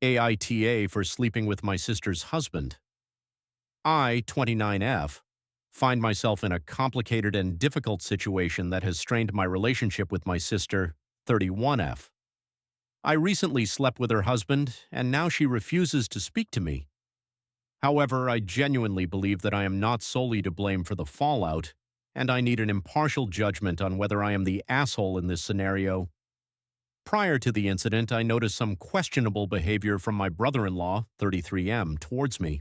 AITA for sleeping with my sister's husband. I, 29F, find myself in a complicated and difficult situation that has strained my relationship with my sister, 31F. I recently slept with her husband, and now she refuses to speak to me. However, I genuinely believe that I am not solely to blame for the fallout, and I need an impartial judgment on whether I am the asshole in this scenario. Prior to the incident, I noticed some questionable behavior from my brother-in-law, 33M, towards me.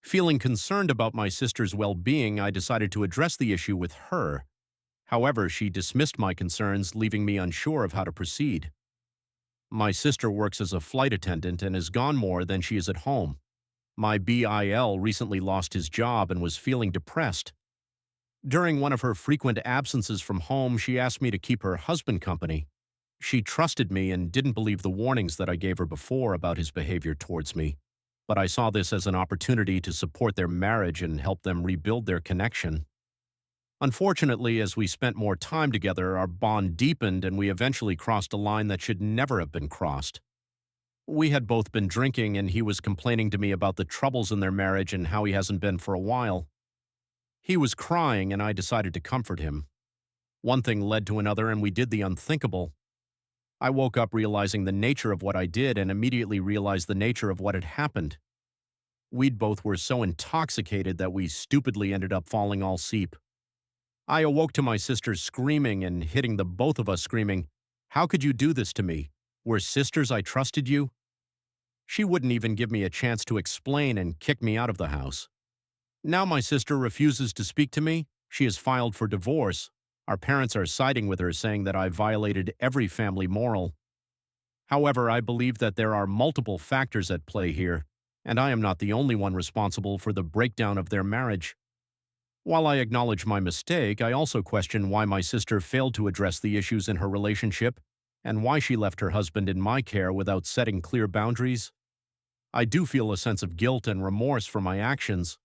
Feeling concerned about my sister's well-being, I decided to address the issue with her. However, she dismissed my concerns, leaving me unsure of how to proceed. My sister works as a flight attendant and is gone more than she is at home. My BIL recently lost his job and was feeling depressed. During one of her frequent absences from home, she asked me to keep her husband company. She trusted me and didn't believe the warnings that I gave her before about his behavior towards me, but I saw this as an opportunity to support their marriage and help them rebuild their connection. Unfortunately, as we spent more time together, our bond deepened and we eventually crossed a line that should never have been crossed. We had both been drinking and he was complaining to me about the troubles in their marriage and how he hasn't been for a while. He was crying and I decided to comfort him. One thing led to another and we did the unthinkable. I woke up realizing the nature of what I did and immediately realized the nature of what had happened. We both were so intoxicated that we stupidly ended up falling all asleep. I awoke to my sister screaming and hitting the both of us screaming, "How could you do this to me? We're sisters, I trusted you." She wouldn't even give me a chance to explain and kicked me out of the house. Now my sister refuses to speak to me. She has filed for divorce. Our parents are siding with her, saying that I violated every family moral. However, I believe that there are multiple factors at play here, and I am not the only one responsible for the breakdown of their marriage. While I acknowledge my mistake, I also question why my sister failed to address the issues in her relationship and why she left her husband in my care without setting clear boundaries. I do feel a sense of guilt and remorse for my actions,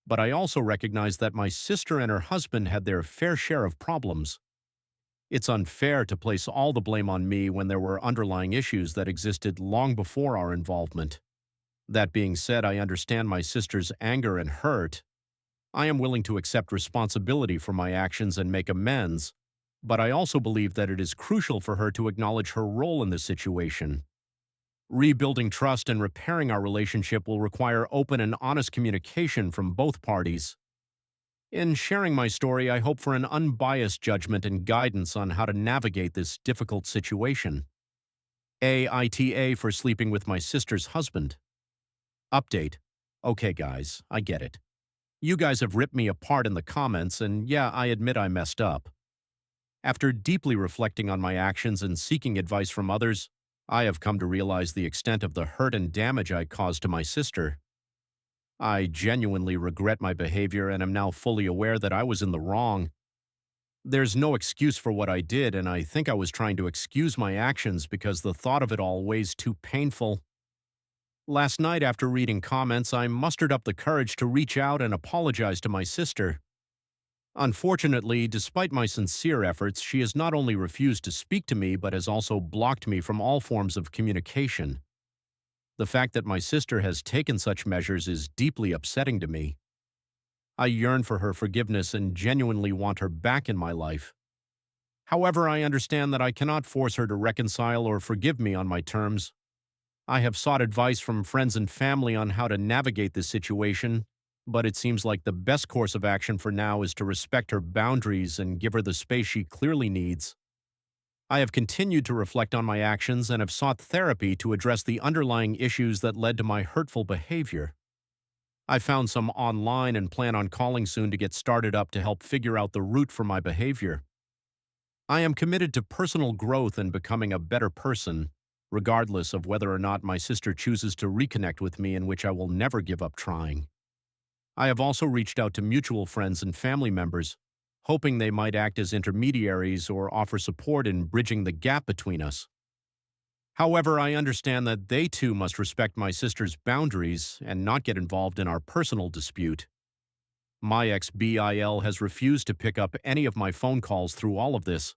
but I also recognize that my sister and her husband had their fair share of problems. It's unfair to place all the blame on me when there were underlying issues that existed long before our involvement. That being said, I understand my sister's anger and hurt. I am willing to accept responsibility for my actions and make amends, but I also believe that it is crucial for her to acknowledge her role in this situation. Rebuilding trust and repairing our relationship will require open and honest communication from both parties. In sharing my story, I hope for an unbiased judgment and guidance on how to navigate this difficult situation. AITA for sleeping with my sister's husband. Update. Okay guys, I get it. You guys have ripped me apart in the comments, and yeah, I admit I messed up. After deeply reflecting on my actions and seeking advice from others, I have come to realize the extent of the hurt and damage I caused to my sister. I genuinely regret my behavior and am now fully aware that I was in the wrong. There's no excuse for what I did, and I think I was trying to excuse my actions because the thought of it all weighs too painful. Last night, after reading comments, I mustered up the courage to reach out and apologize to my sister. Unfortunately, despite my sincere efforts, she has not only refused to speak to me but has also blocked me from all forms of communication. The fact that my sister has taken such measures is deeply upsetting to me. I yearn for her forgiveness and genuinely want her back in my life. However, I understand that I cannot force her to reconcile or forgive me on my terms. I have sought advice from friends and family on how to navigate this situation, but it seems like the best course of action for now is to respect her boundaries and give her the space she clearly needs. I have continued to reflect on my actions and have sought therapy to address the underlying issues that led to my hurtful behavior. I found some online and plan on calling soon to get started up to help figure out the root for my behavior. I am committed to personal growth and becoming a better person, regardless of whether or not my sister chooses to reconnect with me, in which I will never give up trying. I have also reached out to mutual friends and family members, hoping they might act as intermediaries or offer support in bridging the gap between us. However, I understand that they too must respect my sister's boundaries and not get involved in our personal dispute. My ex-BIL has refused to pick up any of my phone calls through all of this.